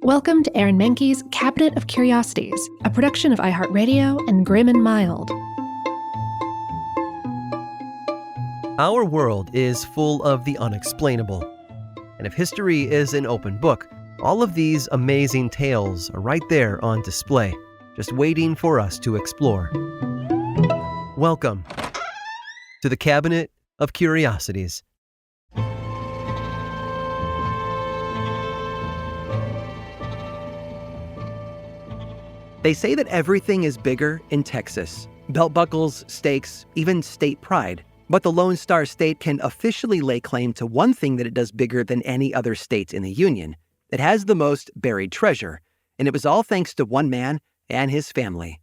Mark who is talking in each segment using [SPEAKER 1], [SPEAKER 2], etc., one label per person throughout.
[SPEAKER 1] Welcome to Aaron Mahnke's Cabinet of Curiosities, a production of iHeartRadio and Grim and Mild.
[SPEAKER 2] Our world is full of the unexplainable. And if history is an open book, all of these amazing tales are right there on display, just waiting for us to explore. Welcome to the Cabinet of Curiosities. They say that everything is bigger in Texas. Belt buckles, stakes, even state pride. But the Lone Star State can officially lay claim to one thing that it does bigger than any other state in the Union. It has the most buried treasure, and it was all thanks to one man and his family.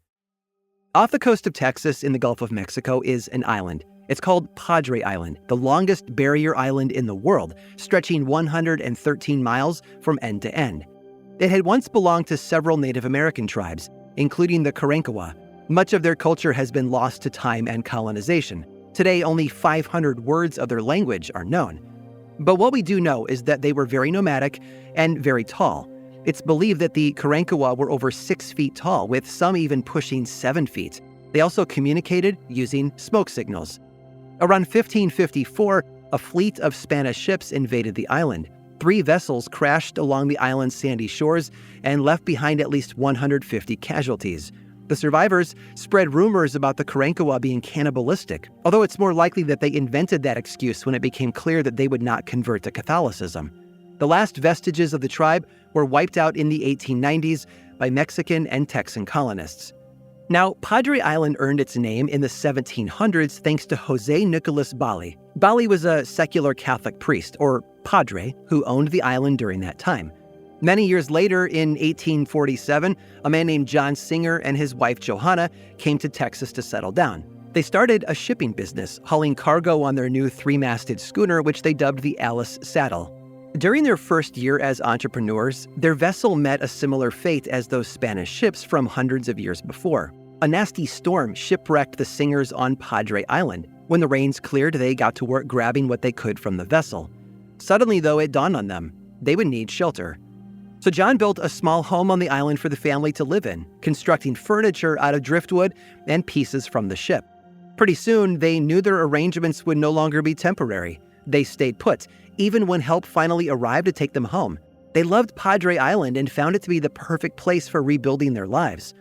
[SPEAKER 2] Off the coast of Texas in the Gulf of Mexico is an island. It's called Padre Island, the longest barrier island in the world, stretching 113 miles from end to end. It had once belonged to several Native American tribes, including the Karankawa. Much of their culture has been lost to time and colonization. Today, only 500 words of their language are known. But what we do know is that they were very nomadic and very tall. It's believed that the Karankawa were over 6 feet tall, with some even pushing 7 feet. They also communicated using smoke signals. Around 1554, a fleet of Spanish ships invaded the island. 3 vessels crashed along the island's sandy shores and left behind at least 150 casualties. The survivors spread rumors about the Karankawa being cannibalistic, although it's more likely that they invented that excuse when it became clear that they would not convert to Catholicism. The last vestiges of the tribe were wiped out in the 1890s by Mexican and Texan colonists. Now, Padre Island earned its name in the 1700s thanks to Jose Nicolas Bali. Bali was a secular Catholic priest, or padre, who owned the island during that time. Many years later, in 1847, a man named John Singer and his wife Johanna came to Texas to settle down. They started a shipping business, hauling cargo on their new 3-masted schooner, which they dubbed the Alice Saddle. During their first year as entrepreneurs, their vessel met a similar fate as those Spanish ships from hundreds of years before. A nasty storm shipwrecked the Singers on Padre Island. When the rains cleared, they got to work grabbing what they could from the vessel. Suddenly, though, it dawned on them they would need shelter. So John built a small home on the island for the family to live in, constructing furniture out of driftwood and pieces from the ship. Pretty soon, they knew their arrangements would no longer be temporary. They stayed put, even when help finally arrived to take them home. They loved Padre Island and found it to be the perfect place for rebuilding their lives.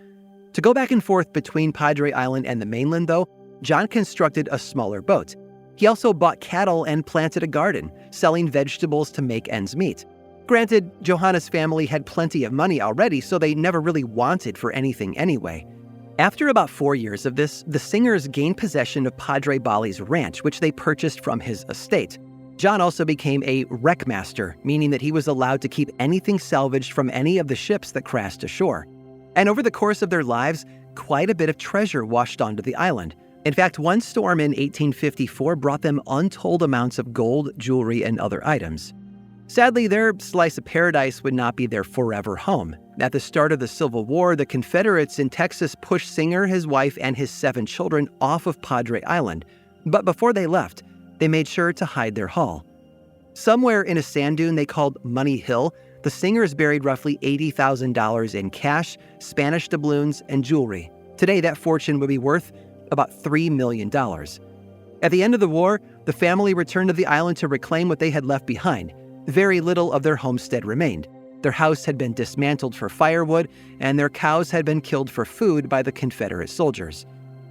[SPEAKER 2] To go back and forth between Padre Island and the mainland, though, John constructed a smaller boat. He also bought cattle and planted a garden, selling vegetables to make ends meet. Granted, Johanna's family had plenty of money already, so they never really wanted for anything anyway. After about 4 years of this, the Singers gained possession of Padre Bali's ranch, which they purchased from his estate. John also became a wreck master, meaning that he was allowed to keep anything salvaged from any of the ships that crashed ashore. And over the course of their lives, quite a bit of treasure washed onto the island. In fact, one storm in 1854 brought them untold amounts of gold, jewelry, and other items. Sadly, their slice of paradise would not be their forever home. At the start of the Civil War, the Confederates in Texas pushed Singer, his wife, and his 7 children off of Padre Island. But before they left, they made sure to hide their haul. Somewhere in a sand dune they called Money Hill, the Singers buried roughly $80,000 in cash, Spanish doubloons, and jewelry. Today, that fortune would be worth about $3 million. At the end of the war, the family returned to the island to reclaim what they had left behind. Very little of their homestead remained. Their house had been dismantled for firewood, and their cows had been killed for food by the Confederate soldiers.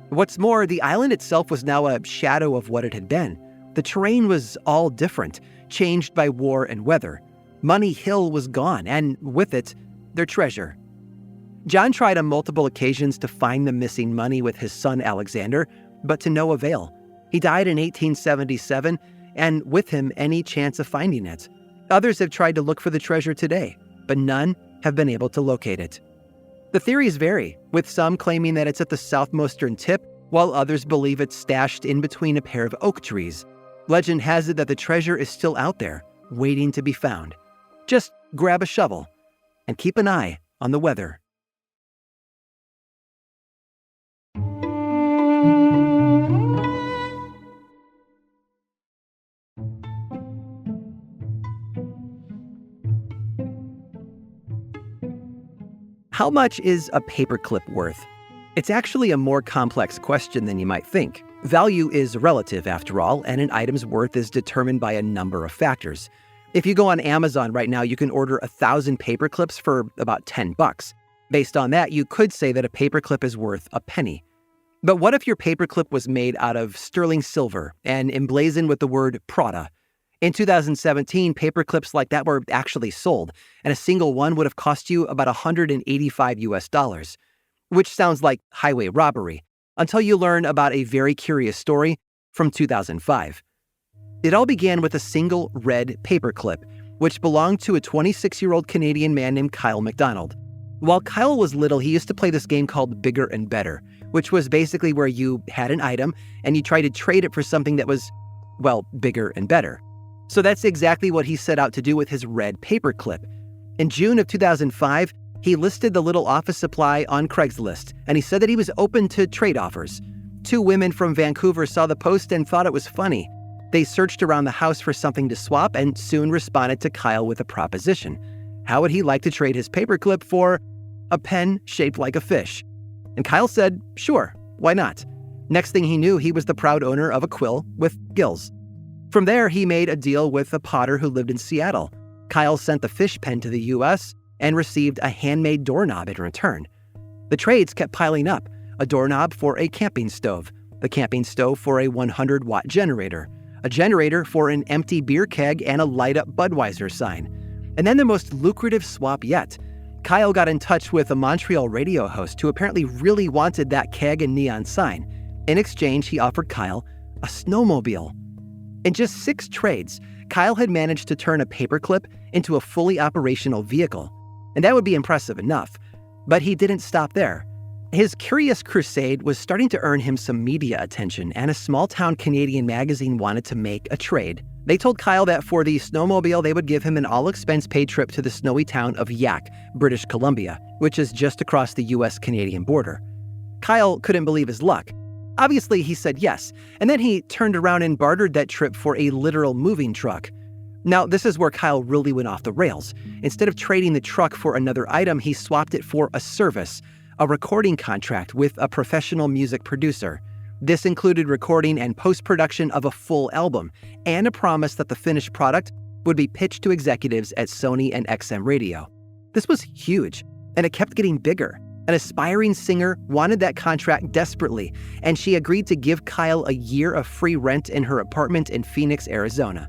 [SPEAKER 2] What's more, the island itself was now a shadow of what it had been. The terrain was all different, changed by war and weather. Money Hill was gone, and with it, their treasure. John tried on multiple occasions to find the missing money with his son Alexander, but to no avail. He died in 1877, and with him, any chance of finding it. Others have tried to look for the treasure today, but none have been able to locate it. The theories vary, with some claiming that it's at the southmostern tip, while others believe it's stashed in between a pair of oak trees. Legend has it that the treasure is still out there, waiting to be found. Just grab a shovel and keep an eye on the weather. How much is a paperclip worth? It's actually a more complex question than you might think. Value is relative, after all, and an item's worth is determined by a number of factors. If you go on Amazon right now, you can order 1,000 paperclips for about $10. Based on that, you could say that a paperclip is worth a penny. But what if your paperclip was made out of sterling silver and emblazoned with the word Prada? In 2017, paperclips like that were actually sold, and a single one would have cost you about $185, which sounds like highway robbery, until you learn about a very curious story from 2005. It all began with a single red paperclip, which belonged to a 26-year-old Canadian man named Kyle McDonald. While Kyle was little, he used to play this game called Bigger and Better, which was basically where you had an item and you tried to trade it for something that was, well, bigger and better. So that's exactly what he set out to do with his red paperclip. In June of 2005, he listed the little office supply on Craigslist, and he said that he was open to trade offers. 2 women from Vancouver saw the post and thought it was funny. They searched around the house for something to swap and soon responded to Kyle with a proposition. How would he like to trade his paperclip for a pen shaped like a fish? And Kyle said, sure, why not? Next thing he knew, he was the proud owner of a quill with gills. From there, he made a deal with a potter who lived in Seattle. Kyle sent the fish pen to the U.S. and received a handmade doorknob in return. The trades kept piling up: a doorknob for a camping stove, the camping stove for a 100-watt generator, a generator for an empty beer keg and a light-up Budweiser sign. And then the most lucrative swap yet. Kyle got in touch with a Montreal radio host who apparently really wanted that keg and neon sign. In exchange, he offered Kyle a snowmobile. In just 6 trades, Kyle had managed to turn a paperclip into a fully operational vehicle. And that would be impressive enough. But he didn't stop there. His curious crusade was starting to earn him some media attention, and a small-town Canadian magazine wanted to make a trade. They told Kyle that for the snowmobile, they would give him an all-expense-paid trip to the snowy town of Yak, British Columbia, which is just across the US-Canadian border. Kyle couldn't believe his luck. Obviously, he said yes, and then he turned around and bartered that trip for a literal moving truck. Now, this is where Kyle really went off the rails. Instead of trading the truck for another item, he swapped it for a service, a recording contract with a professional music producer. This included recording and post-production of a full album, and a promise that the finished product would be pitched to executives at Sony and XM Radio. This was huge, and it kept getting bigger. An aspiring singer wanted that contract desperately, and she agreed to give Kyle a year of free rent in her apartment in Phoenix, Arizona.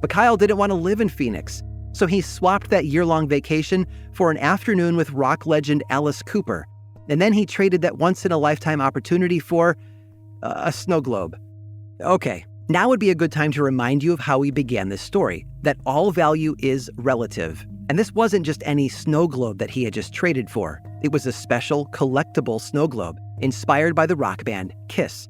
[SPEAKER 2] But Kyle didn't want to live in Phoenix, so he swapped that year-long vacation for an afternoon with rock legend Alice Cooper, and then he traded that once-in-a-lifetime opportunity for a snow globe. Okay, now would be a good time to remind you of how we began this story, that all value is relative. And this wasn't just any snow globe that he had just traded for. It was a special, collectible snow globe inspired by the rock band Kiss.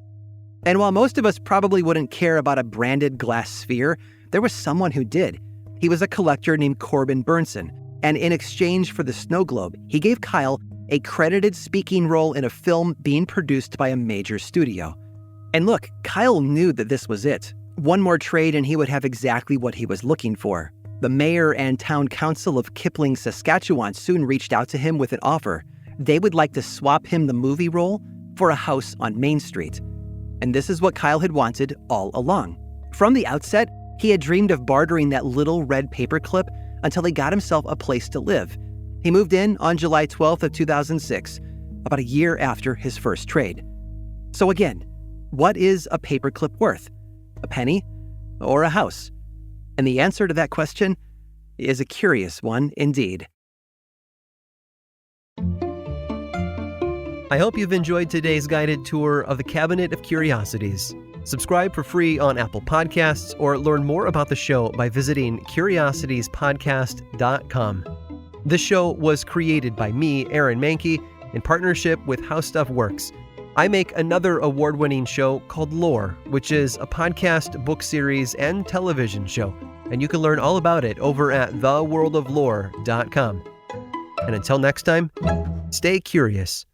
[SPEAKER 2] And while most of us probably wouldn't care about a branded glass sphere, there was someone who did. He was a collector named Corbin Burnson, and in exchange for the snow globe, he gave Kyle a credited speaking role in a film being produced by a major studio. And look, Kyle knew that this was it. One more trade and he would have exactly what he was looking for. The mayor and town council of Kipling, Saskatchewan soon reached out to him with an offer. They would like to swap him the movie role for a house on Main Street. And this is what Kyle had wanted all along. From the outset, he had dreamed of bartering that little red paperclip until he got himself a place to live. He moved in on July 12th of 2006, about a year after his first trade. So again, what is a paperclip worth? A penny or a house? And the answer to that question is a curious one indeed. I hope you've enjoyed today's guided tour of the Cabinet of Curiosities. Subscribe for free on Apple Podcasts or learn more about the show by visiting curiositiespodcast.com. This show was created by me, Aaron Mahnke, in partnership with How Stuff Works. I make another award-winning show called Lore, which is a podcast, book series, and television show, and you can learn all about it over at theworldoflore.com. And until next time, stay curious.